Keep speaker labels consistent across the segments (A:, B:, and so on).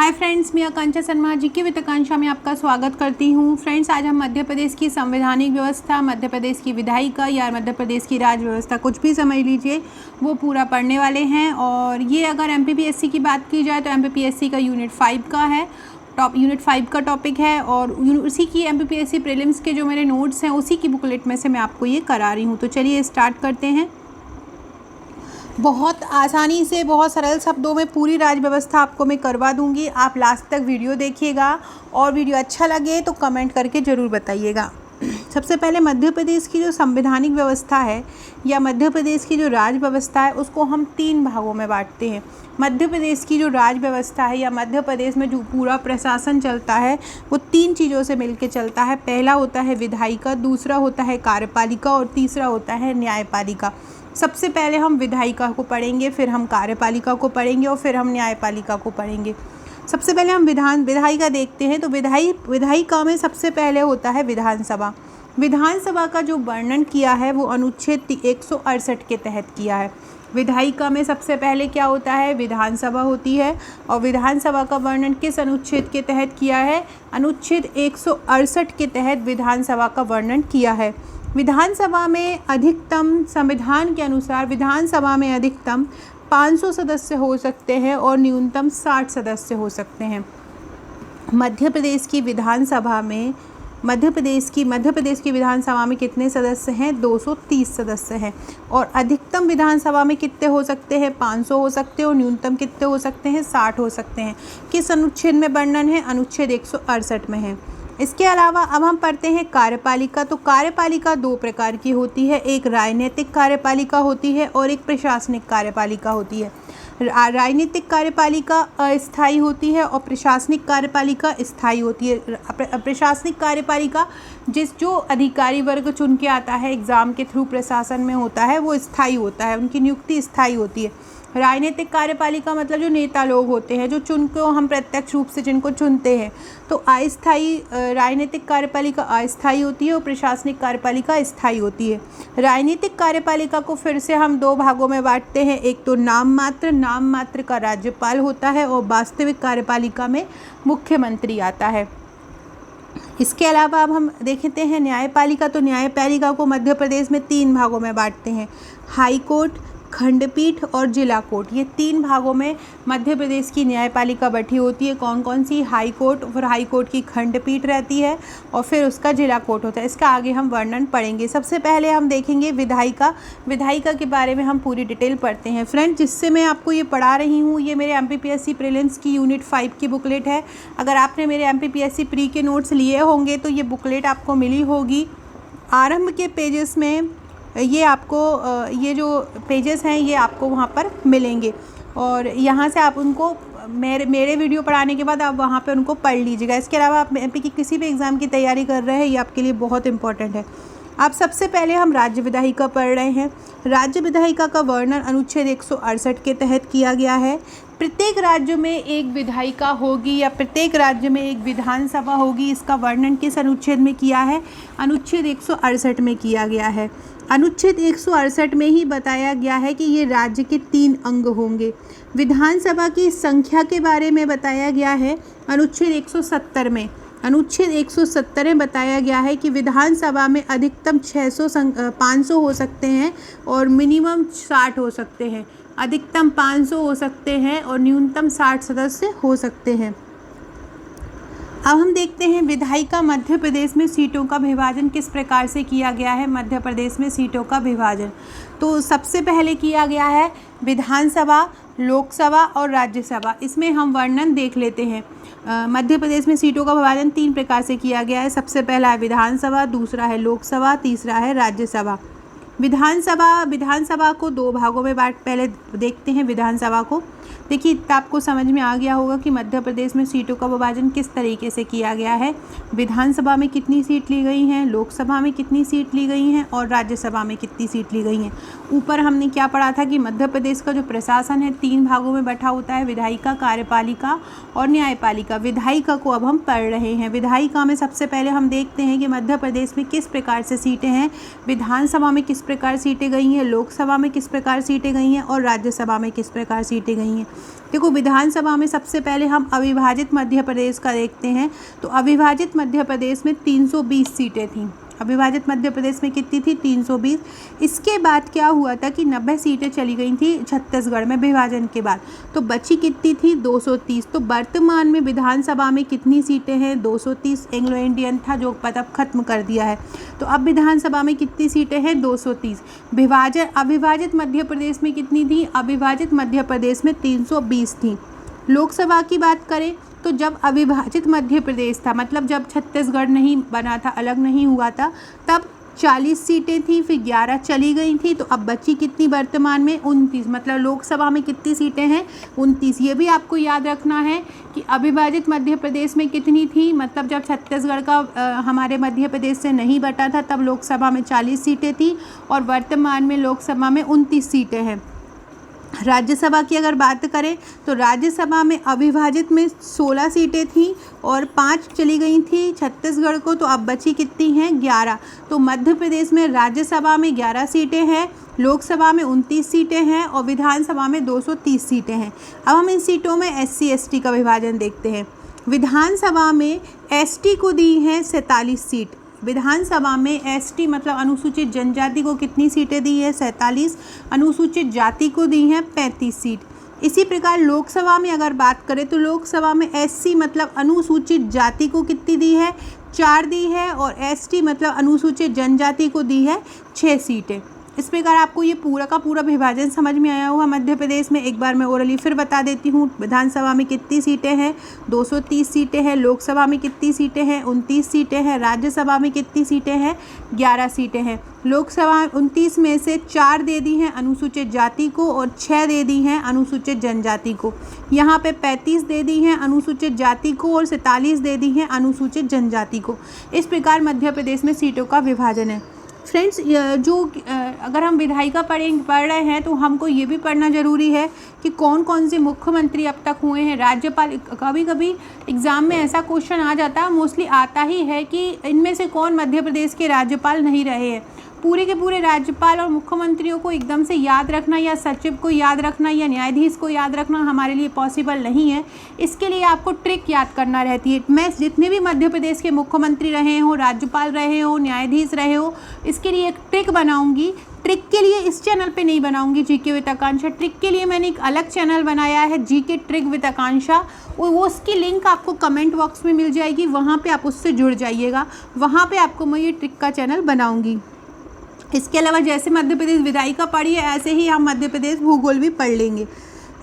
A: Hi friends, मैं आकांक्षा Sharma GK with आकांक्षा में आपका स्वागत करती हूँ। फ्रेंड्स, आज हम मध्य प्रदेश की संवैधानिक व्यवस्था, मध्य प्रदेश की विधायिका या मध्य प्रदेश की राज व्यवस्था, कुछ भी समझ लीजिए, वो पूरा पढ़ने वाले हैं। और ये अगर एमपीपीएससी की बात की जाए तो एमपीपीएससी का यूनिट 5 का है, यूनिट 5 का टॉपिक है। और उसी की एमपीपीएससी प्रीलिम्स के जो मेरे नोट्स हैं उसी की बुकलेट में से मैं आपको ये करा रही हूँ। तो चलिए स्टार्ट करते हैं। बहुत आसानी से, बहुत सरल शब्दों में पूरी राज व्यवस्था आपको मैं करवा दूंगी। आप लास्ट तक वीडियो देखिएगा और वीडियो अच्छा लगे तो कमेंट करके ज़रूर बताइएगा। सबसे पहले मध्य प्रदेश की जो संवैधानिक व्यवस्था है या मध्य प्रदेश की जो राज व्यवस्था है उसको हम 3 भागों में बांटते हैं। मध्य प्रदेश की जो राज व्यवस्था है या मध्य प्रदेश में जो पूरा प्रशासन चलता है वो 3 चीज़ों से मिलकर चलता है। पहला होता है विधायिका, दूसरा होता है कार्यपालिका और तीसरा होता है न्यायपालिका। सबसे पहले हम विधायिका को पढ़ेंगे, फिर हम कार्यपालिका को पढ़ेंगे और फिर हम न्यायपालिका को पढ़ेंगे। सबसे पहले हम विधायिका देखते हैं। तो विधायिका में सबसे पहले होता है विधानसभा। विधानसभा का जो वर्णन किया है वो अनुच्छेद 168 के तहत किया है। विधायिका में सबसे पहले क्या होता है, विधानसभा होती है। और विधानसभा का वर्णन किस अनुच्छेद के तहत किया है, अनुच्छेद 168 के तहत विधानसभा का वर्णन किया है। विधानसभा में अधिकतम, संविधान के अनुसार विधानसभा में अधिकतम 500 सदस्य हो सकते हैं और न्यूनतम 60 सदस्य हो सकते हैं। मध्य प्रदेश की विधानसभा में कितने सदस्य हैं, 230 सदस्य हैं। और अधिकतम विधानसभा में कितने हो सकते हैं, 500 हो सकते हैं और न्यूनतम कितने हो सकते हैं, 60 हो सकते हैं। किस अनुच्छेद में वर्णन है, अनुच्छेद 168 में है। इसके अलावा अब हम पढ़ते हैं कार्यपालिका। तो कार्यपालिका 2 प्रकार की होती है, एक राजनीतिक कार्यपालिका होती है और एक प्रशासनिक कार्यपालिका होती है। राजनीतिक कार्यपालिका अस्थायी होती है और प्रशासनिक कार्यपालिका स्थायी होती है। प्रशासनिक कार्यपालिका जो अधिकारी वर्ग चुन के आता है, एग्ज़ाम के थ्रू प्रशासन में होता है, वो स्थायी होता है, उनकी नियुक्ति स्थायी होती है। राजनीतिक कार्यपालिका मतलब जो नेता लोग होते हैं, जो हम प्रत्यक्ष रूप से जिनको चुनते हैं, तो अस्थायी राजनीतिक कार्यपालिका अस्थायी होती है और प्रशासनिक कार्यपालिका स्थायी होती है। राजनीतिक कार्यपालिका को फिर से हम 2 भागों में बांटते हैं। एक तो नाम मात्र का राज्यपाल होता है और वास्तविक कार्यपालिका में मुख्यमंत्री आता है। इसके अलावा अब हम देखते हैं न्यायपालिका। तो न्यायपालिका को मध्य प्रदेश में 3 भागों में बांटते हैं, हाई कोर्ट, खंडपीठ और जिला कोर्ट। ये 3 भागों में मध्य प्रदेश की न्यायपालिका बटी होती है। कौन कौन सी, हाई कोर्ट, फिर हाई कोर्ट की खंडपीठ रहती है और फिर उसका जिला कोर्ट होता है। इसका आगे हम वर्णन पढ़ेंगे। सबसे पहले हम देखेंगे विधायिका के बारे में हम पूरी डिटेल पढ़ते हैं। फ्रेंड, जिससे मैं आपको ये पढ़ा रही हूँ ये मेरे एमपीपीएससी प्रीलिम्स की यूनिट 5 की बुकलेट है। अगर आपने मेरे एमपीपीएससी प्री के नोट्स लिए होंगे तो ये बुकलेट आपको मिली होगी। आरंभ के पेजेस में ये आपको ये जो पेजेस हैं ये आपको वहाँ पर मिलेंगे और यहाँ से आप उनको मेरे वीडियो पढ़ाने के बाद आप वहाँ पे उनको पढ़ लीजिएगा। इसके अलावा आप एमपी की किसी भी एग्ज़ाम की तैयारी कर रहे हैं, ये आपके लिए बहुत इंपॉर्टेंट है। आप सबसे पहले हम राज्य विधायिका पढ़ रहे हैं। राज्य विधायिका का वर्णन अनुच्छेद 168 के तहत किया गया है। प्रत्येक राज्य में एक विधायिका होगी या प्रत्येक राज्य में एक विधानसभा होगी। इसका वर्णन किस अनुच्छेद में किया है, अनुच्छेद 168 में किया गया है। अनुच्छेद 168 में ही बताया गया है कि ये राज्य के 3 अंग होंगे। विधानसभा की संख्या के बारे में बताया गया है अनुच्छेद 170 में। अनुच्छेद 170 में बताया गया है कि विधानसभा में अधिकतम 500 हो सकते हैं और मिनिमम 60 हो सकते हैं। अधिकतम 500 हो सकते हैं और न्यूनतम 60 सदस्य हो सकते हैं। अब हम देखते हैं विधायिका मध्य प्रदेश में सीटों का विभाजन किस प्रकार से किया गया है। मध्य प्रदेश में सीटों का विभाजन तो सबसे पहले किया गया है विधानसभा, लोकसभा और राज्यसभा। इसमें हम वर्णन देख लेते हैं। मध्य प्रदेश में सीटों का विभाजन 3 प्रकार से किया गया है। सबसे पहला है विधानसभा, दूसरा है लोकसभा, तीसरा है राज्यसभा। विधानसभा को 2 भागों में पहले देखते हैं विधानसभा को। देखिए, आपको समझ में आ गया होगा कि मध्य प्रदेश में सीटों का विभाजन किस तरीके से किया गया है। विधानसभा में कितनी सीट ली गई हैं, लोकसभा में कितनी सीट ली गई हैं और राज्यसभा में कितनी सीट ली गई हैं। ऊपर हमने क्या पढ़ा था कि मध्य प्रदेश का जो प्रशासन है 3 भागों में बटा होता है, विधायिका, कार्यपालिका और न्यायपालिका। विधायिका को अब हम पढ़ रहे हैं। विधायिका में सबसे पहले हम देखते हैं कि मध्य प्रदेश में किस प्रकार से सीटें हैं। विधानसभा में किस प्रकार सीटें गई हैं, लोकसभा में किस प्रकार सीटें गई हैं और राज्यसभा में किस प्रकार सीटें गई हैं। देखो विधानसभा में सबसे पहले हम अविभाजित मध्य प्रदेश का देखते हैं। तो अविभाजित मध्य प्रदेश में 320 सीटें थीं। अविभाजित मध्य प्रदेश में कितनी थी? 320। इसके बाद क्या हुआ था कि 90 सीटें चली गई थी छत्तीसगढ़ में विभाजन के बाद, तो बची कितनी थी? 230। तो वर्तमान में विधानसभा में कितनी सीटें हैं? 230। एंग्लो इंडियन था जो मतलब ख़त्म कर दिया है। तो अब विधानसभा में कितनी सीटें हैं? 230। अविभाजित मध्य प्रदेश में कितनी थी? अविभाजित मध्य प्रदेश में 320 थी। लोकसभा की बात करें तो जब अविभाजित मध्य प्रदेश था, मतलब जब छत्तीसगढ़ नहीं बना था, अलग नहीं हुआ था, तब 40 सीटें थी, फिर 11 चली गई थी। तो अब बची कितनी वर्तमान में? 29। मतलब लोकसभा में कितनी सीटें हैं? 29। ये भी आपको याद रखना है कि अविभाजित मध्य प्रदेश में कितनी थी, मतलब जब छत्तीसगढ़ का हमारे मध्य प्रदेश से नहीं बटा था तब लोकसभा में 40 सीटें थी और वर्तमान में लोकसभा में 29 सीटें हैं। राज्यसभा की अगर बात करें तो राज्यसभा में अविभाजित में 16 सीटें थीं और 5 चली गई थी छत्तीसगढ़ को, तो अब बची कितनी हैं? 11। तो मध्य प्रदेश में राज्यसभा में 11 सीटें हैं, लोकसभा में 29 सीटें हैं और विधानसभा में 230 सीटें हैं। अब हम इन सीटों में SC ST का विभाजन देखते हैं। विधानसभा में ST को दी हैं 47 सीट। विधानसभा में ST मतलब अनुसूचित जनजाति को कितनी सीटें दी है? 47। अनुसूचित जाति को दी हैं 35 सीट। इसी प्रकार लोकसभा में अगर बात करें तो लोकसभा में SC मतलब अनुसूचित जाति को कितनी दी है? 4 दी है और ST मतलब अनुसूचित जनजाति को दी है 6 सीटें। इस प्रकार आपको ये पूरा का पूरा विभाजन समझ में आया होगा मध्य प्रदेश में। एक बार मैं ओरली फिर बता देती हूँ। विधानसभा में कितनी सीटें हैं? 230 सीटें हैं। लोकसभा में कितनी सीटें हैं? 29 सीटें हैं। राज्यसभा में कितनी सीटें हैं? 11 सीटें हैं। लोकसभा 29 में से 4 दे दी हैं अनुसूचित जाति को और 6 दे दी हैं अनुसूचित जनजाति को। यहाँ पे 35 दे दी हैं अनुसूचित जाति को और 47 दे दी हैं अनुसूचित जनजाति को। इस प्रकार मध्य प्रदेश में सीटों का विभाजन है। फ्रेंड्स, जो अगर हम विधायिका पढ़ रहे हैं तो हमको ये भी पढ़ना ज़रूरी है कि कौन कौन से मुख्यमंत्री अब तक हुए हैं। राज्यपाल, कभी कभी एग्ज़ाम में ऐसा क्वेश्चन आ जाता है, मोस्टली आता ही है कि इनमें से कौन मध्य प्रदेश के राज्यपाल नहीं रहे हैं। पूरे के पूरे राज्यपाल और मुख्यमंत्रियों को एकदम से याद रखना या सचिव को याद रखना या न्यायाधीश को याद रखना हमारे लिए पॉसिबल नहीं है। इसके लिए आपको ट्रिक याद करना रहती है। मैं जितने भी मध्य प्रदेश के मुख्यमंत्री रहे हो, राज्यपाल रहे हो, न्यायाधीश रहे हो, इसके लिए एक ट्रिक बनाऊंगी। ट्रिक के लिए इस चैनल पे नहीं बनाऊंगी जीके विद आकांक्षा। ट्रिक के लिए मैंने एक अलग चैनल बनाया है, जीके ट्रिक विद आकांक्षा। वो उसकी लिंक आपको कमेंट बॉक्स में मिल जाएगी, वहाँ पे आप उससे जुड़ जाइएगा। वहाँ पे आपको मैं ये ट्रिक का चैनल बनाऊंगी। इसके अलावा जैसे मध्य प्रदेश विधायिका पढ़ी है, ऐसे ही हम मध्य प्रदेश भूगोल भी पढ़ लेंगे।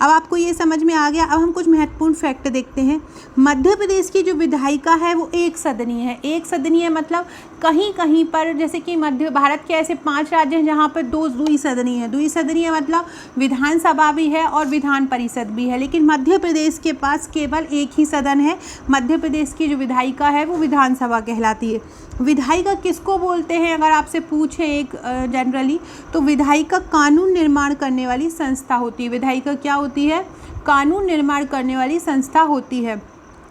A: अब आपको ये समझ में आ गया। अब हम कुछ महत्वपूर्ण फैक्ट देखते हैं। मध्य प्रदेश की जो विधायिका है वो एक सदनीय है। एक सदनीय मतलब कहीं कहीं पर, जैसे कि मध्य भारत के ऐसे 5 राज्य हैं जहाँ पर 2 द्विसदनीय है। द्विसदनीय मतलब विधानसभा भी है और विधान परिषद भी है, लेकिन मध्य प्रदेश के पास केवल एक ही सदन है। मध्य प्रदेश की जो विधायिका है वो विधानसभा कहलाती है। विधायिका किसको बोलते हैं अगर आपसे पूछें एक जनरली, तो विधायिका कानून निर्माण करने वाली संस्था होती है। विधायिका क्या होती है? कानून निर्माण करने वाली संस्था होती है।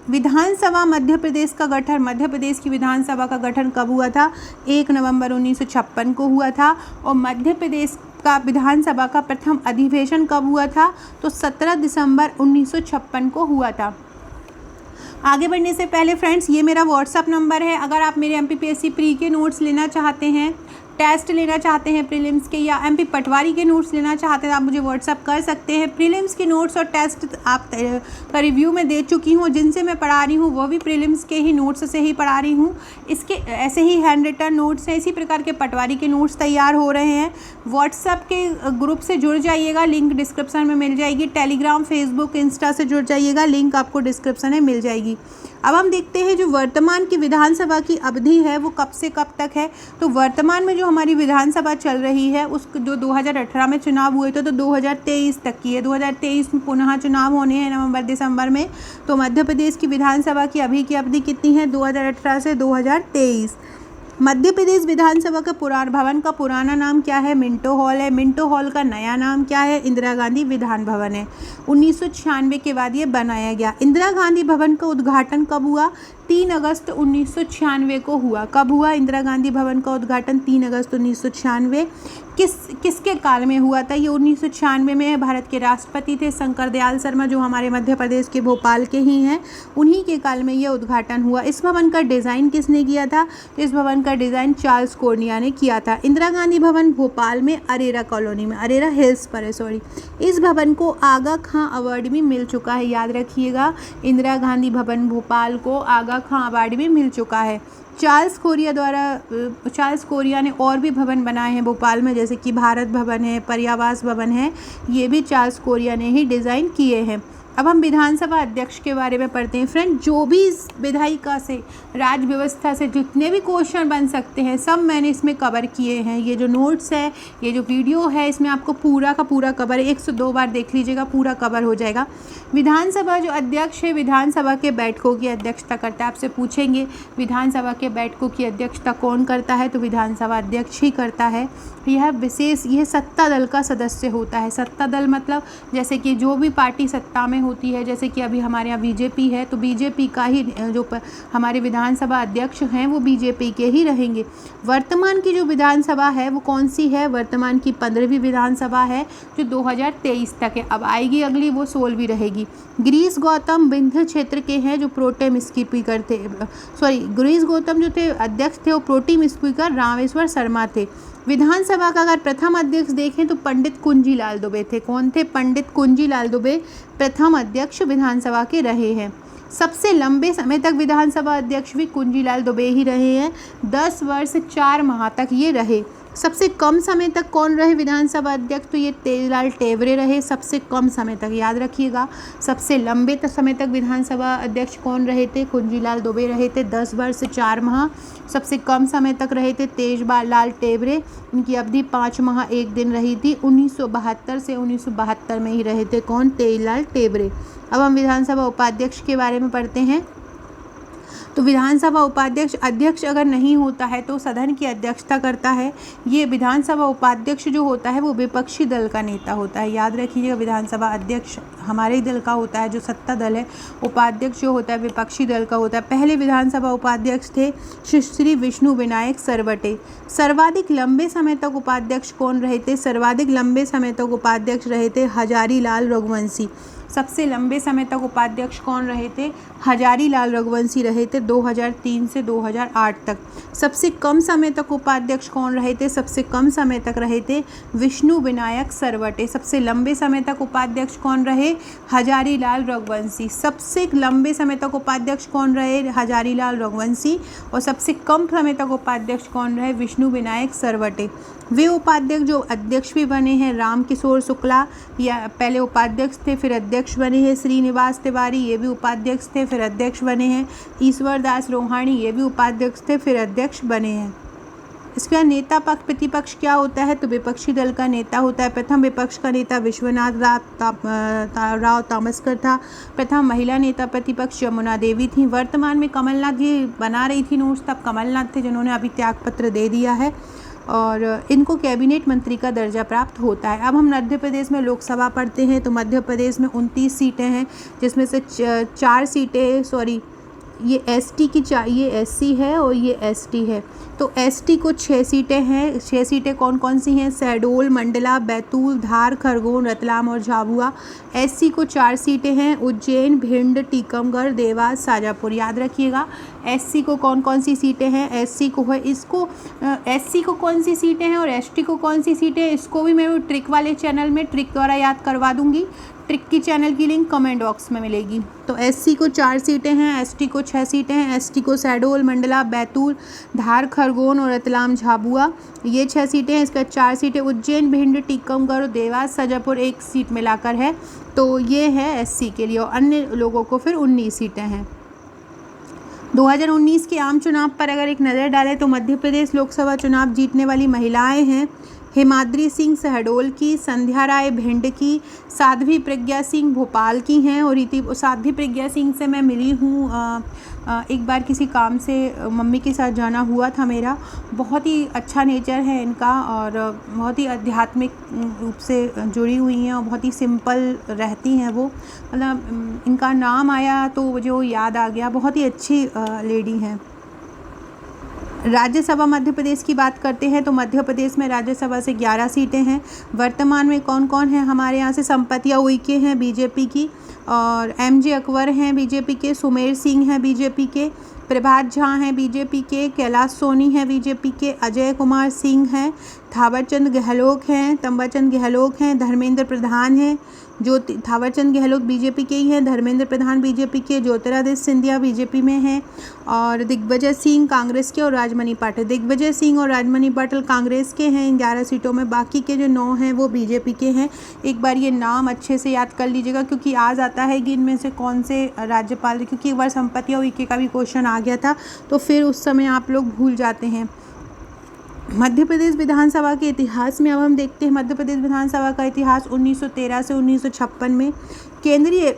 A: विधानसभा मध्य प्रदेश का गठन, मध्य प्रदेश की विधानसभा का गठन कब हुआ था? 1 नवंबर 1956 को हुआ था। और मध्य प्रदेश का विधानसभा का प्रथम अधिवेशन कब हुआ था? तो 17 दिसंबर 1956 को हुआ था। आगे बढ़ने से पहले फ्रेंड्स, ये मेरा व्हाट्सअप नंबर है। अगर आप मेरे MPPSC प्री के नोट्स लेना चाहते हैं, टेस्ट लेना चाहते हैं प्रीलिम्स के, या MP पटवारी के नोट्स लेना चाहते हैं, आप मुझे व्हाट्सअप कर सकते हैं। प्रीलिम्स के नोट्स और टेस्ट आप का रिव्यू में दे चुकी हूँ। जिनसे मैं पढ़ा रही हूँ वो भी प्रीलिम्स के ही नोट्स से ही पढ़ा रही हूँ। इसके ऐसे ही हैंड रिटन नोट्स हैं, इसी प्रकार के पटवारी के नोट्स तैयार हो रहे हैं। व्हाट्सअप के ग्रुप से जुड़ जाइएगा, लिंक डिस्क्रिप्शन में मिल जाएगी। टेलीग्राम, फेसबुक, इंस्टा से जुड़ जाइएगा, लिंक आपको डिस्क्रिप्शन में मिल जाएगी। अब हम देखते हैं जो वर्तमान की विधानसभा की अवधि है वो कब से कब तक है। तो वर्तमान में जो हमारी विधानसभा चल रही है उस जो 2018 में चुनाव हुए थे तो 2023 तक की है। 2023 में पुनः चुनाव होने हैं नवंबर दिसंबर में। तो मध्य प्रदेश की विधानसभा की अभी की अवधि कितनी है? 2018 से 2023। मध्य प्रदेश विधानसभा का भवन का पुराना नाम क्या है? मिंटो हॉल है। मिंटो हॉल का नया नाम क्या है? इंदिरा गांधी विधान भवन है। 1996 के बाद ये बनाया गया। इंदिरा गांधी भवन का उद्घाटन कब हुआ? 3 अगस्त 1996 को हुआ। कब हुआ इंदिरा गांधी भवन का उद्घाटन? 3 अगस्त 1996। किसके काल में हुआ था ये? 1996 में भारत के राष्ट्रपति थे शंकर दयाल शर्मा, जो हमारे मध्य प्रदेश के भोपाल के ही हैं, उन्हीं के काल में ये उद्घाटन हुआ। इस भवन का डिज़ाइन किसने किया था? इस भवन का डिज़ाइन चार्ल्स कोर्निया ने किया था। इंदिरा गांधी भवन भोपाल में अरेरा कॉलोनी में, अरेरा हिल्स पर है, सॉरी। इस भवन को आगा खां अवार्ड भी मिल चुका है, याद रखिएगा। इंदिरा गांधी भवन भोपाल को आगा खां अवार्ड भी मिल चुका है। चार्ल्स कोरिया ने और भी भवन बनाए हैं भोपाल में, जैसे कि भारत भवन है, पर्यावास भवन है, ये भी चार्ल्स कोरिया ने ही डिज़ाइन किए हैं। अब हम विधानसभा अध्यक्ष के बारे में पढ़ते हैं। फ्रेंड, जो भी इस विधायिका से, राज व्यवस्था से जितने भी क्वेश्चन बन सकते हैं, सब मैंने इसमें कवर किए हैं। ये जो नोट्स है, ये जो वीडियो है, इसमें आपको पूरा का पूरा कवर, 102 बार देख लीजिएगा, पूरा कवर हो जाएगा। विधानसभा जो अध्यक्ष है, विधानसभा के बैठकों की अध्यक्षता करता है। आपसे पूछेंगे विधानसभा के बैठकों की अध्यक्षता कौन करता है, तो विधानसभा अध्यक्ष ही करता है। यह विशेष, यह सत्ता दल का सदस्य होता है। सत्ता दल मतलब जैसे कि जो भी पार्टी सत्ता में होती है, जैसे कि अभी हमारे यहाँ बीजेपी है, तो बीजेपी का ही जो हमारे विधानसभा अध्यक्ष हैं वो बीजेपी के ही रहेंगे। वर्तमान की जो विधानसभा है वो कौन सी है? वर्तमान की 15वीं विधानसभा है, जो 2023 तक है। अब आएगी अगली, वो 16वीं रहेगी। गिरीश गौतम विंध्य क्षेत्र के हैं, जो प्रोटेम स्पीकर थे, सॉरी, गिरीश गौतम जो थे अध्यक्ष थे, वो प्रोटेम स्पीकर रामेश्वर शर्मा थे। विधानसभा का अगर प्रथम अध्यक्ष देखें तो पंडित कुंजीलाल दुबे थे। कौन थे? पंडित कुंजीलाल दुबे प्रथम अध्यक्ष विधानसभा के रहे हैं। सबसे लंबे समय तक विधानसभा अध्यक्ष भी कुंजीलाल दुबे ही रहे हैं, 10 वर्ष 4 माह तक ये रहे। सबसे कम समय तक कौन रहे विधानसभा अध्यक्ष? तो ये तेजलाल टेवरे रहे, सबसे कम समय तक, याद रखिएगा। सबसे लंबे समय तक विधानसभा अध्यक्ष कौन रहे थे? कुंजीलाल दुबे रहे थे, 10 वर्ष 4 माह। सबसे कम समय तक रहे थे तेजलाल टेवरे, उनकी अवधि 5 माह 1 दिन रही थी। 1972 से 1972 में ही रहे थे। कौन? तेजलाल टेवरे। अब हम विधानसभा उपाध्यक्ष के बारे में पढ़ते हैं। तो विधानसभा उपाध्यक्ष, अध्यक्ष अगर नहीं होता है तो सदन की अध्यक्षता करता है। ये विधानसभा उपाध्यक्ष जो होता है वो विपक्षी दल का नेता होता है, याद रखिएगा। विधानसभा अध्यक्ष हमारे दल का होता है, जो सत्ता दल है। उपाध्यक्ष जो होता है विपक्षी दल का होता है। पहले विधानसभा उपाध्यक्ष थे श्री विष्णु विनायक सरवटे। सर्वाधिक लंबे समय तक उपाध्यक्ष कौन रहे थे? सर्वाधिक लंबे समय तक उपाध्यक्ष रहे थे हजारी लाल रघुवंशी। सबसे लंबे समय तक उपाध्यक्ष कौन रहे थे? हजारी लाल रघुवंशी रहे थे, 2003 से 2008 तक। सबसे कम समय तक उपाध्यक्ष कौन रहे थे? सबसे कम समय तक रहे थे विष्णु विनायक सरवटे। सबसे लंबे समय तक उपाध्यक्ष कौन रहे? हजारी लाल रघुवंशी। सबसे लंबे समय तक उपाध्यक्ष कौन रहे? हजारी लाल रघुवंशी। और सबसे कम समय तक उपाध्यक्ष कौन रहे? विष्णु विनायक सरवटे। वे उपाध्यक्ष जो अध्यक्ष भी बने हैं, रामकिशोर शुक्ला या पहले उपाध्यक्ष थे फिर अध्यक्ष बने हैं। श्रीनिवास तिवारी, ये भी उपाध्यक्ष थे फिर अध्यक्ष बने हैं। ईश्वर दास रोहाणी, ये भी उपाध्यक्ष थे फिर अध्यक्ष बने हैं। इसके बाद नेता पक्ष प्रतिपक्ष क्या होता है? तो विपक्षी दल का नेता होता है। प्रथम विपक्ष का नेता विश्वनाथ राव तामस्कर था। प्रथम महिला नेता प्रतिपक्ष यमुना देवी थी। वर्तमान में कमलनाथ जी बना रही थी नोट्स, तब कमलनाथ थे जिन्होंने अभी त्यागपत्र दे दिया है और इनको कैबिनेट मंत्री का दर्जा प्राप्त होता है। अब हम मध्य प्रदेश में लोकसभा पढ़ते हैं। तो मध्य प्रदेश में 29 सीटें हैं, जिसमें से 4 सीटें, सॉरी ये एसटी की, ये एससी है और ये एसटी है। तो एसटी को 6 सीटें हैं। 6 सीटें कौन कौन सी हैं? शहडोल, मंडला, बैतूल, धार, खरगोन, रतलाम और झाबुआ। एससी को 4 सीटें हैं, उज्जैन, भिंड, टीकमगढ़, देवास, शाजापुर। याद रखिएगा एससी को कौन कौन सी सीटें हैं। एससी को है इसको, एससी को कौन सी सीटें हैं और एसटी को कौन सी सीटें हैं, इसको भी मैं ट्रिक वाले चैनल में ट्रिक द्वारा याद करवा दूंगी। ट्रिक की चैनल की लिंक कमेंट बॉक्स में मिलेगी। तो एससी को 4 सीटें हैं, एसटी को 6 सीटें हैं। एसटी को शहडोल, मंडला, बैतूल, धार, खरगोन और रतलाम, झाबुआ, ये 6 सीटें हैं। इसका 4 सीटें उज्जैन, भिंड, टीकमगढ़ और देवास, शाजापुर 1 सीट मिलाकर है। तो ये है एससी के लिए और अन्य लोगों को फिर 19 सीटें हैं। 2019 के आम चुनाव पर अगर एक नज़र डालें तो मध्य प्रदेश लोकसभा चुनाव जीतने वाली महिलाएं हैं हिमाद्री सिंह शहडोल की, संध्या राय भिंड की, साध्वी प्रज्ञा सिंह भोपाल की हैं। और साध्वी प्रज्ञा सिंह से मैं मिली हूँ एक बार किसी काम से, मम्मी के साथ जाना हुआ था मेरा। बहुत ही अच्छा नेचर है इनका और बहुत ही आध्यात्मिक रूप से जुड़ी हुई हैं और बहुत ही सिंपल रहती हैं वो। मतलब इनका नाम आया तो मुझे वो याद आ गया। बहुत ही अच्छी लेडी हैं। राज्यसभा मध्य प्रदेश की बात करते हैं तो मध्य प्रदेश में राज्यसभा से 11 सीटें हैं। वर्तमान में कौन कौन है हमारे यहाँ से? संपतिया उइके हैं बीजेपी की, और MJ अकबर हैं बीजेपी के, सुमेर सिंह हैं बीजेपी के, प्रभात झा हैं बीजेपी के, कैलाश सोनी हैं बीजेपी के, अजय कुमार सिंह हैं, थावरचंद गहलोत हैं, धर्मेंद्र प्रधान हैं, थावरचंद गहलोत बीजेपी के ही हैं, धर्मेंद्र प्रधान बीजेपी के, ज्योतिरादित्य सिंधिया बीजेपी में हैं, और दिग्विजय सिंह कांग्रेस के, और राजमणि पाटिल। दिग्विजय सिंह और राजमणि पाटिल कांग्रेस के हैं इन 11 सीटों में। बाकी के जो 9 हैं वो बीजेपी के हैं। एक बार ये नाम अच्छे से याद कर लीजिएगा क्योंकि आ जाता है कि इनमें से कौन से राज्यपाल, क्योंकि एक बार संपतिया उइके का भी क्वेश्चन आ गया था तो फिर उस समय आप लोग भूल जाते हैं। मध्य प्रदेश विधानसभा के इतिहास में अब हम देखते हैं मध्य प्रदेश विधानसभा का इतिहास 1913 से 1956 में। केंद्रीय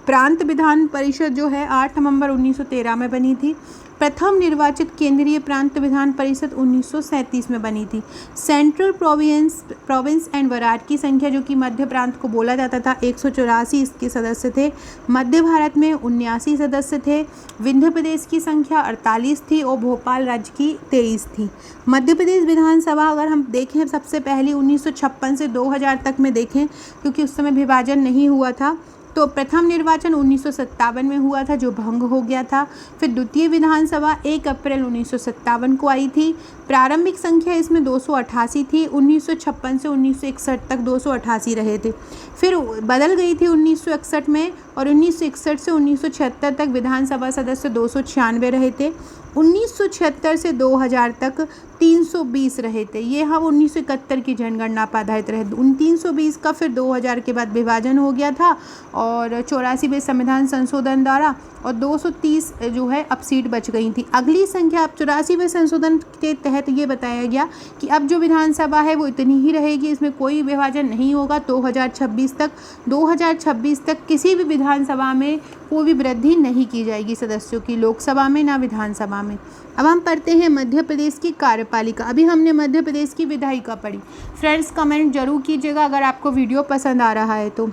A: प्रांत विधान परिषद जो है 8 नवंबर 1913 में बनी थी। प्रथम निर्वाचित केंद्रीय प्रांत विधान परिषद 1937 में बनी थी। सेंट्रल प्रोविंस एंड वरार की संख्या, जो कि मध्य प्रांत को बोला जाता था, 184 इसके सदस्य थे। मध्य भारत में 79 सदस्य थे। विंध्य प्रदेश की संख्या 48 थी और भोपाल राज्य की 23 थी। मध्य प्रदेश विधानसभा अगर हम देखें सबसे पहली 1956 से 2000 तक में देखें, क्योंकि उस समय विभाजन नहीं हुआ था, तो प्रथम निर्वाचन 1957 में हुआ था जो भंग हो गया था। फिर द्वितीय विधानसभा 1 अप्रैल 1957 को आई थी। प्रारंभिक संख्या इसमें 288 थी। 1956 से 1961 तक 288 रहे थे। फिर बदल गई थी 1961 में, और 1961 से 1976 तक विधानसभा सदस्य 296 रहे थे। 1976 से 2000 तक 320 रहे थे। ये हम 1971 की जनगणना पर आधारित रहे। उन 320 का फिर 2000 के बाद विभाजन हो गया था और 84वें संविधान संशोधन द्वारा, और 230 जो है अब सीट बच गई थी। अगली संख्या अब 84वें संशोधन के तहत ये बताया गया कि अब जो विधानसभा है वो इतनी ही रहेगी, इसमें कोई विभाजन नहीं होगा 2026 तक। 2026 तक किसी भी विधानसभा में कोई भी वृद्धि नहीं की जाएगी सदस्यों की, लोकसभा में ना विधानसभा में। अब हम पढ़ते हैं मध्य प्रदेश की कार्यपालिका। अभी हमने मध्य प्रदेश की विधायिका पढ़ी। फ्रेंड्स कमेंट जरूर कीजिएगा अगर आपको वीडियो पसंद आ रहा है तो।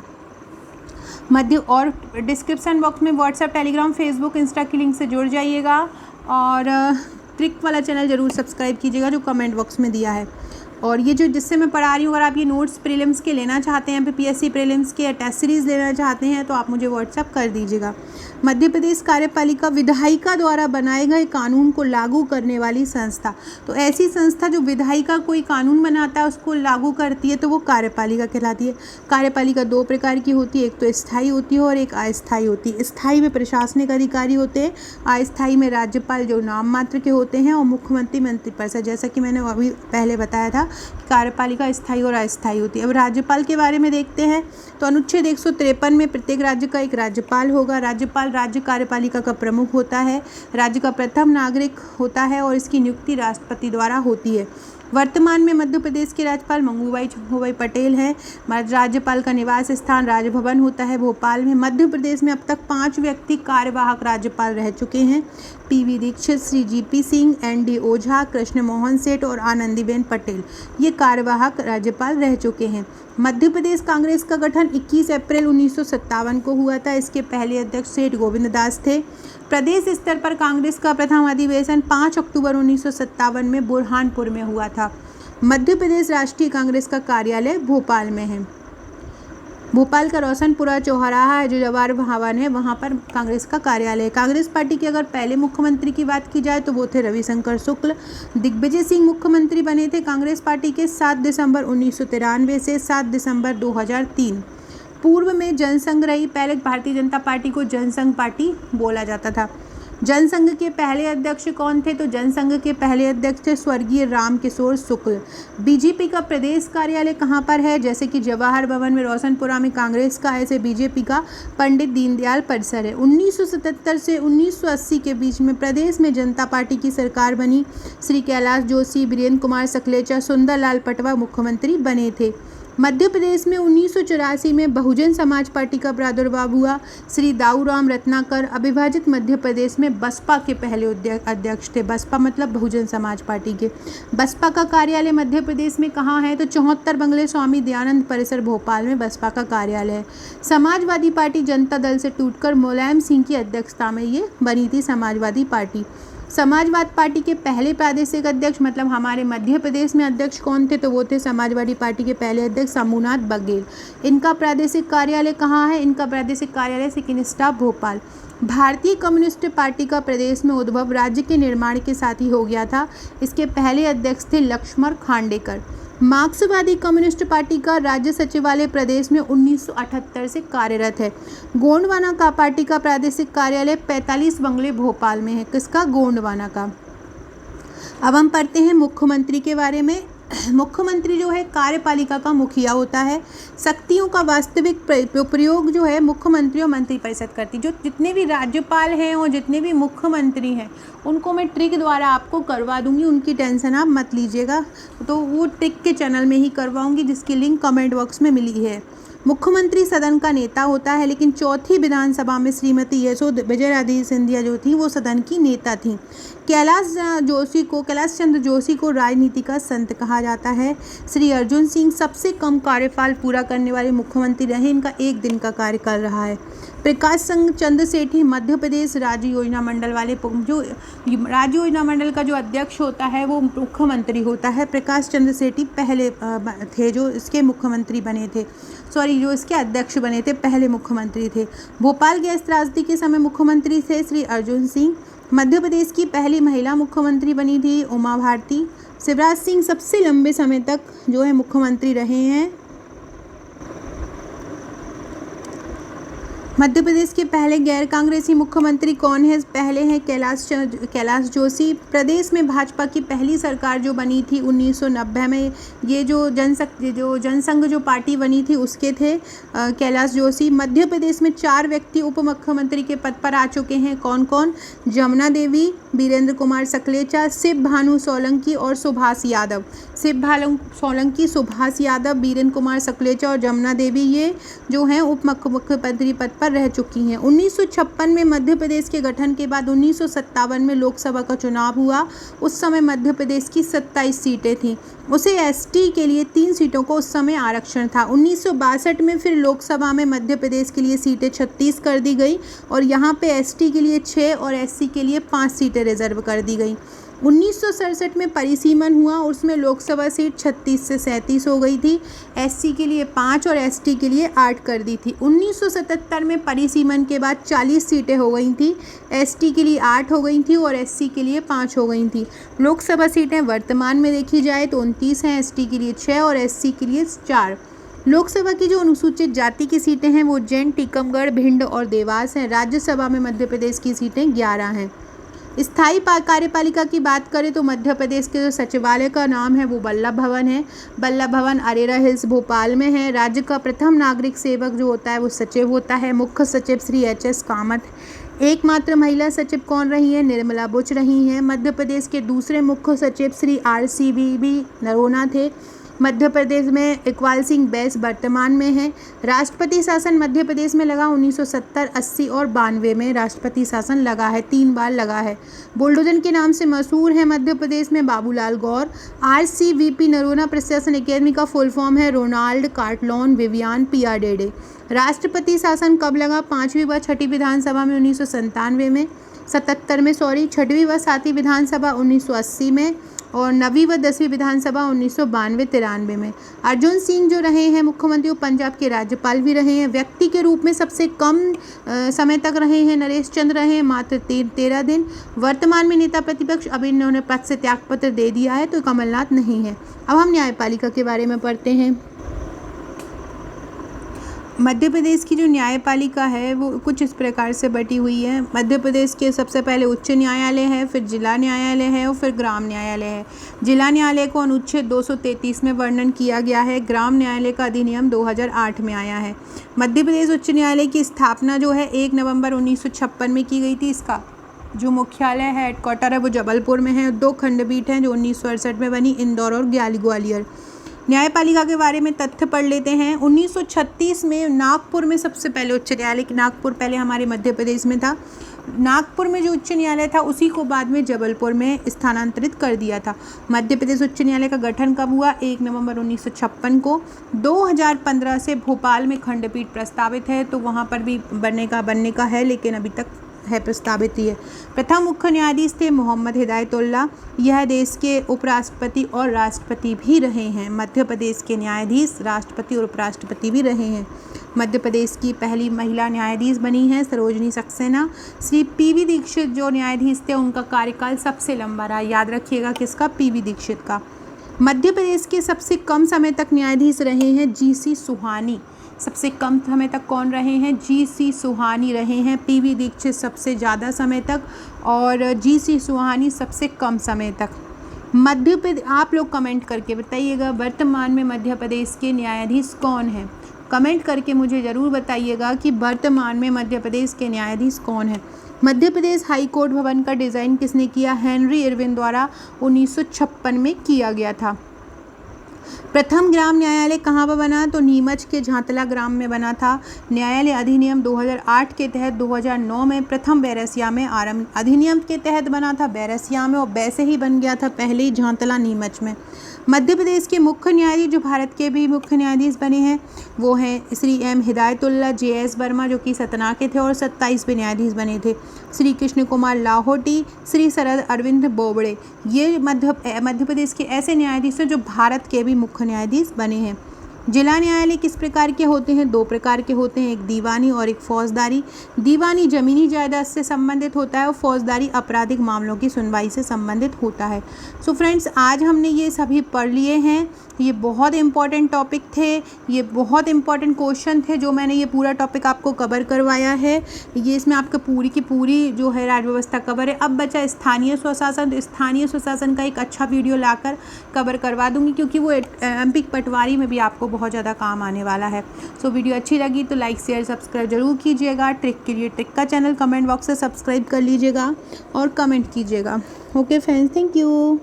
A: और डिस्क्रिप्शन बॉक्स में व्हाट्सएप, टेलीग्राम, फेसबुक, इंस्टा की लिंक से जुड़ जाइएगा, और ट्रिक वाला चैनल ज़रूर सब्सक्राइब कीजिएगा जो कमेंट बॉक्स में दिया है। और ये जो जिससे मैं पढ़ा रही हूँ, अगर आप ये नोट्स प्रीलिम्स के लेना चाहते हैं, PPSC प्रीलिम्स के टेस्ट सीरीज़ लेना चाहते हैं तो आप मुझे व्हाट्सएप कर दीजिएगा। मध्य प्रदेश कार्यपालिका विधायिका द्वारा बनाए गए कानून को लागू करने वाली संस्था। तो ऐसी संस्था जो विधायिका कोई कानून बनाता है उसको लागू करती है तो वो कार्यपालिका कहलाती है। कार्यपालिका 2 प्रकार की होती है, एक तो स्थायी होती है और एक अस्थायी होती है। स्थायी में प्रशासनिक अधिकारी होते हैं, अस्थायी में राज्यपाल जो नाम मात्र के होते हैं, और मुख्यमंत्री, मंत्रिपरिषद। जैसा कि मैंने अभी पहले बताया था कार्यपालिका स्थायी और अस्थायी होती है। अब राज्यपाल के बारे में देखते हैं तो अनुच्छेद 153 में प्रत्येक राज्य का एक राज्यपाल होगा। राज्यपाल राज्य कार्यपालिका का प्रमुख होता है, राज्य का प्रथम नागरिक होता है और इसकी नियुक्ति राष्ट्रपति द्वारा होती है। वर्तमान में मध्य प्रदेश के राज्यपाल मंगूभाई छंगूभाई पटेल हैं। राज्यपाल का निवास स्थान राजभवन होता है भोपाल में। मध्य प्रदेश में अब तक 5 व्यक्ति कार्यवाहक राज्यपाल रह चुके हैं। PV Dixit, Shri GP Singh, ND ओझा, कृष्ण मोहन सेठ और आनंदीबेन पटेल, ये कार्यवाहक राज्यपाल रह चुके हैं। मध्य प्रदेश कांग्रेस का गठन 21 अप्रैल 1957 को हुआ था। इसके पहले अध्यक्ष सेठ गोविंद दास थे। प्रदेश स्तर पर कांग्रेस का प्रथम अधिवेशन 5 अक्टूबर 1957 में बुरहानपुर में हुआ था। मध्य प्रदेश राष्ट्रीय कांग्रेस का कार्यालय भोपाल में है। भोपाल का रोशनपुरा चौराहा है जो जवाहर भवन है, वहाँ पर कांग्रेस का कार्यालय है। कांग्रेस पार्टी के अगर पहले मुख्यमंत्री की बात की जाए तो वो थे रविशंकर शुक्ल। दिग्विजय सिंह मुख्यमंत्री बने थे कांग्रेस पार्टी के 7 दिसंबर 1993 से 7 दिसंबर 2003। पूर्व में जनसंघ रही, पहले भारतीय जनता पार्टी को जनसंघ पार्टी बोला जाता था। जनसंघ के पहले अध्यक्ष कौन थे? तो जनसंघ के पहले अध्यक्ष थे स्वर्गीय रामकिशोर शुक्ल। बीजेपी का प्रदेश कार्यालय कहाँ पर है? जैसे कि जवाहर भवन में, रोशनपुरा में कांग्रेस का, ऐसे बीजेपी का पंडित दीनदयाल परिसर है। 1977 से 1980 के बीच में प्रदेश में जनता पार्टी की सरकार बनी। श्री कैलाश जोशी, वीरेंद्र कुमार सकलेचा, सुंदरलाल पटवा मुख्यमंत्री बने थे। मध्य प्रदेश में 1984 में बहुजन समाज पार्टी का प्रादुर्भाव हुआ। श्री दाऊराम रत्नाकर अविभाजित मध्य प्रदेश में बसपा के पहले अध्यक्ष थे। बसपा मतलब बहुजन समाज पार्टी के। बसपा का कार्यालय मध्य प्रदेश में कहाँ है? तो 74 बंगले स्वामी दयानंद परिसर भोपाल में बसपा का कार्यालय है। समाजवादी पार्टी जनता दल से टूटकर मुलायम सिंह की अध्यक्षता में ये बनी थी समाजवादी पार्टी। समाजवाद पार्टी के पहले प्रादेशिक अध्यक्ष मतलब हमारे मध्य प्रदेश में अध्यक्ष कौन थे? तो वो थे समाजवादी पार्टी के पहले अध्यक्ष शंभूनाथ बघेल। इनका प्रादेशिक कार्यालय कहाँ है? इनका प्रादेशिक कार्यालय सेकंड स्टाफ भोपाल। भारतीय कम्युनिस्ट पार्टी का प्रदेश में उद्भव राज्य के निर्माण के साथ ही हो गया था। इसके पहले अध्यक्ष थे लक्ष्मण खांडेकर। मार्क्सवादी कम्युनिस्ट पार्टी का राज्य सचिवालय प्रदेश में 1978 से कार्यरत है। गोंडवाना का पार्टी का प्रादेशिक कार्यालय 45 बंगले भोपाल में है। किसका? गोंडवाना का। अब हम पढ़ते हैं मुख्यमंत्री के बारे में। मुख्यमंत्री जो है कार्यपालिका का मुखिया होता है। शक्तियों का वास्तविक प्रयोग जो है मुख्यमंत्री और मंत्रिपरिषद करती। जो जितने भी राज्यपाल हैं और जितने भी मुख्यमंत्री हैं उनको मैं ट्रिक द्वारा आपको करवा दूंगी, उनकी टेंशन आप मत लीजिएगा। तो वो ट्रिक के चैनल में ही करवाऊंगी जिसकी लिंक कमेंट बॉक्स में मिली है। मुख्यमंत्री सदन का नेता होता है, लेकिन चौथी विधानसभा में श्रीमती विजयाराजे सिंधिया जो थी वो सदन की नेता थी। कैलाश चंद्र जोशी को राजनीति का संत कहा जाता है। श्री अर्जुन सिंह सबसे कम कार्यकाल पूरा करने वाले मुख्यमंत्री रहे। इनका 1 दिन का कार्यकाल रहा है। प्रकाश चंद्र सेठी मध्य प्रदेश राज्य योजना मंडल वाले जो राज्य योजना मंडल का जो अध्यक्ष होता है वो मुख्यमंत्री होता है। प्रकाश चंद्र सेठी पहले थे जो इसके मुख्यमंत्री बने थे, जो इसके अध्यक्ष बने थे, पहले मुख्यमंत्री थे। भोपाल गैस त्रासदी के समय मुख्यमंत्री थे श्री अर्जुन सिंह। मध्य प्रदेश की पहली महिला मुख्यमंत्री बनी थी उमा भारती। शिवराज सिंह सबसे लंबे समय तक जो है मुख्यमंत्री रहे हैं। मध्य प्रदेश के पहले गैर कांग्रेसी मुख्यमंत्री कौन है? पहले हैं कैलाश जोशी। प्रदेश में भाजपा की पहली सरकार जो बनी थी 1990 में, ये जो जनसंघ जो पार्टी बनी थी उसके थे कैलाश जोशी। मध्य प्रदेश में 4 व्यक्ति उप मुख्यमंत्री के पद पर आ चुके हैं। कौन कौन? जमुना देवी, वीरेंद्र कुमार सकलेचा, शिव भानु सोलंकी और सुभाष यादव। शिव भानु सोलंकी, सुभाष यादव, वीरेंद्र कुमार सकलेचा और जमुना देवी ये जो हैं उप मुख्यमंत्री पद पर रह चुकी हैं। 1956 में मध्य प्रदेश के गठन के बाद 1957 में लोकसभा का चुनाव हुआ। उस समय मध्य प्रदेश की 27 सीटें थीं। उसे एसटी के लिए 3 सीटों को उस समय आरक्षण था। 1962 में फिर लोकसभा में मध्य प्रदेश के लिए सीटें 36 कर दी गई और यहाँ पे एसटी के लिए 6 और एससी के लिए 5 सीटें रिजर्व कर दी गई। 1967 में परिसीमन हुआ, उसमें लोकसभा सीट 36 से 37 हो गई थी। एससी के लिए 5 और एसटी के लिए 8 कर दी थी। 1977 में परिसीमन के बाद 40 सीटें हो गई थी। एसटी के लिए 8 हो गई थी और एससी के लिए 5 हो गई थी। लोकसभा सीटें वर्तमान में देखी जाए तो 29 हैं, एसटी के लिए 6 और एससी के लिए 4। लोकसभा की जो अनुसूचित जाति की सीटें हैं वो उज्जैन, टीकमगढ़, भिंड और देवास हैं। राज्यसभा में मध्य प्रदेश की सीटें 11 हैं। स्थायी कार्यपालिका की बात करें तो मध्य प्रदेश के जो सचिवालय का नाम है वो वल्लभ भवन है। वल्लभ भवन अरेरा हिल्स भोपाल में है। राज्य का प्रथम नागरिक सेवक जो होता है वो सचिव होता है। मुख्य सचिव श्री HS कामत। एकमात्र महिला सचिव कौन रही है? निर्मला बुच रही हैं। मध्य प्रदेश के दूसरे मुख्य सचिव श्री RCVB नरोना थे। मध्य प्रदेश में इकबाल सिंह बैस वर्तमान में है। राष्ट्रपति शासन मध्य प्रदेश में लगा 1970, 80 और 92 में राष्ट्रपति शासन लगा है, 3 बार लगा है। बुलडोजन के नाम से मशहूर है मध्य प्रदेश में बाबूलाल गौर। RCVP नरोना प्रशासन अकेडमी का फुल फॉर्म है रोनाल्ड कार्टलॉन विवियान पियाडेडे। राष्ट्रपति शासन कब लगा? 5वीं व 6ठी विधानसभा में 1997 में, 77 में 6वीं व 7वीं विधानसभा 1980 में और 9वीं व 10वीं विधानसभा 1992-93 में। अर्जुन सिंह जो रहे हैं मुख्यमंत्री, वो पंजाब के राज्यपाल भी रहे हैं। व्यक्ति के रूप में सबसे कम समय तक रहे हैं नरेश चंद्र रहे हैं, मात्र 13 दिन। वर्तमान में नेता प्रतिपक्ष, अभी इन्होंने पद से त्यागपत्र दे दिया है, तो कमलनाथ नहीं है। अब हम न्यायपालिका के बारे में पढ़ते हैं। मध्य प्रदेश की जो न्यायपालिका है वो कुछ इस प्रकार से बटी हुई है। मध्य प्रदेश के सबसे पहले उच्च न्यायालय है, फिर जिला न्यायालय है और फिर ग्राम न्यायालय है। जिला न्यायालय को अनुच्छेद 233 में वर्णन किया गया है। ग्राम न्यायालय का अधिनियम 2008 में आया है। मध्य प्रदेश उच्च न्यायालय की स्थापना जो है 1 नवंबर 1956 में की गई थी। इसका जो मुख्यालय है, हेडक्वार्टर है, वो जबलपुर में है। 2 खंडपीठ हैं जो 1968 में बनी, इंदौर और ग्वालियर। न्यायपालिका के बारे में तथ्य पढ़ लेते हैं। 1936 में नागपुर में सबसे पहले उच्च न्यायालय, नागपुर पहले हमारे मध्य प्रदेश में था, नागपुर में जो उच्च न्यायालय था उसी को बाद में जबलपुर में स्थानांतरित कर दिया था। मध्य प्रदेश उच्च न्यायालय का गठन कब हुआ? 1 नवंबर 1956 को। 2015 से भोपाल में खंडपीठ प्रस्तावित है, तो वहाँ पर भी बनने का है, लेकिन अभी तक है प्रस्तावित ही है। प्रथम मुख्य न्यायाधीश थे मोहम्मद हिदायतुल्ला। यह देश के उपराष्ट्रपति और राष्ट्रपति भी रहे हैं। मध्य प्रदेश के न्यायाधीश राष्ट्रपति और उपराष्ट्रपति भी रहे हैं। मध्य प्रदेश की पहली महिला न्यायाधीश बनी है सरोजनी सक्सेना। श्री पीवी दीक्षित जो न्यायाधीश थे उनका कार्यकाल सबसे लंबा रहा। याद रखिएगा किसका? पीवी दीक्षित का। मध्य प्रदेश के सबसे कम समय तक न्यायाधीश रहे हैं जीसी सुहानी। सबसे कम समय तक कौन रहे हैं? जीसी सुहानी रहे हैं। पीवी दीक्षित सबसे ज़्यादा समय तक और जीसी सुहानी सबसे कम समय तक। मध्य प्रदेश, आप लोग कमेंट करके बताइएगा वर्तमान में मध्य प्रदेश के न्यायाधीश कौन हैं। कमेंट करके मुझे ज़रूर बताइएगा कि वर्तमान में मध्य प्रदेश के न्यायाधीश कौन हैं। मध्य प्रदेश हाई कोर्ट भवन का डिज़ाइन किसने किया? हेनरी इरविन द्वारा 1956 में किया गया था। प्रथम ग्राम न्यायालय कहाँ पर बना? तो नीमच के झांतला ग्राम में बना था। न्यायालय अधिनियम 2008 के तहत 2009 में प्रथम बैरसिया में अधिनियम के तहत बना था, बैरसिया में, और वैसे ही बन गया था पहले ही झांतला नीमच में। मध्य प्रदेश के मुख्य न्यायाधीश जो भारत के भी मुख्य न्यायाधीश बने हैं वो हैं श्री एम हिदायतुल्ला, JS वर्मा जो कि सतना के थे और 27वें न्यायाधीश बने थे, श्री कृष्ण कुमार लाहौटी, श्री शरद अरविंद बोबड़े। ये मध्य प्रदेश के ऐसे न्यायाधीश हैं जो भारत के भी मुख्य न्यायाधीश बने हैं। जिला न्यायालय किस प्रकार के होते हैं? 2 प्रकार के होते हैं, एक दीवानी और एक फौजदारी। दीवानी जमीनी जायदाद से संबंधित होता है और फौजदारी आपराधिक मामलों की सुनवाई से संबंधित होता है। सो फ्रेंड्स, आज हमने ये सभी पढ़ लिए हैं। ये बहुत इंपॉर्टेंट टॉपिक थे, ये बहुत इंपॉर्टेंट क्वेश्चन थे जो मैंने ये पूरा टॉपिक आपको कवर करवाया है। ये इसमें आपका पूरी की पूरी जो है राज्य व्यवस्था कवर है। अब बचा स्थानीय स्वशासन, तो स्थानीय स्वशासन का एक अच्छा वीडियो लाकर कवर करवा दूंगी, क्योंकि वो MP पटवारी में भी आपको बहुत ज़्यादा काम आने वाला है। सो वीडियो अच्छी लगी तो लाइक शेयर सब्सक्राइब जरूर कीजिएगा। ट्रिक के लिए ट्रिक का चैनल कमेंट बॉक्स से सब्सक्राइब कर लीजिएगा और कमेंट कीजिएगा। Okay friends, thank you.